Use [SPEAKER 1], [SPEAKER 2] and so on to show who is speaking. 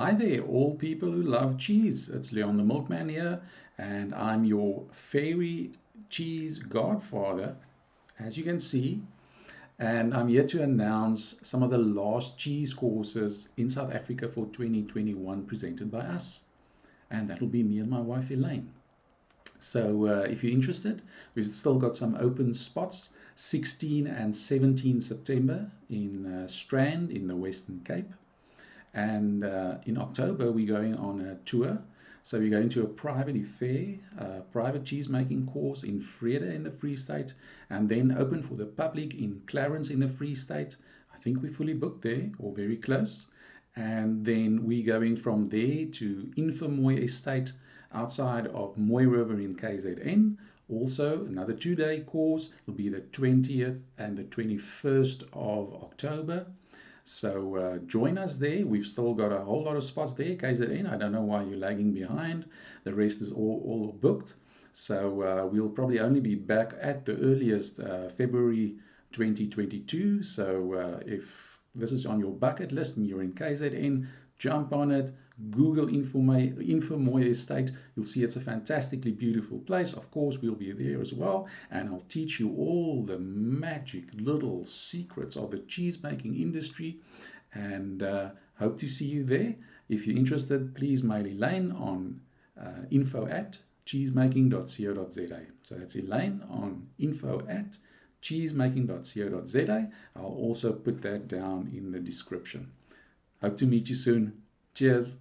[SPEAKER 1] Hi there, all people who love cheese. It's Leon the Milkman here, and I'm your fairy cheese godfather, as you can see. And I'm here to announce some of the last cheese courses in South Africa for 2021 presented by us. And that'll be me and my wife Elaine. So if you're interested, we've still got some open spots 16 and 17 September in Strand in the Western Cape. And in October, we're going on a tour. So we're going to a private affair, a private cheese making course in Vrede in the Free State, and then open for the public in Clarence in the Free State. I think we're fully booked there or very close. And then we're going from there to Mooi Estate outside of Mooi River in KZN. Also, another 2-day course. It'll be the 20th and the 21st of October. So join us there. We've still got a whole lot of spots there, KZN. I don't know why you're lagging behind. The rest is all booked. So we'll probably only be back at the earliest February 2022. So if this is on your bucket list and you're in KZN, jump on it. Google Mooi Estate. You'll see it's a fantastically beautiful place. Of course, we'll be there as well, and I'll teach you all the magic little secrets of the cheese making industry, and hope to see you there. If you're interested, please mail Elaine on info@cheesemaking.co.za. So that's Elaine on info@cheesemaking.co.za. I'll also put that down in the description. Hope to meet you soon. Cheers.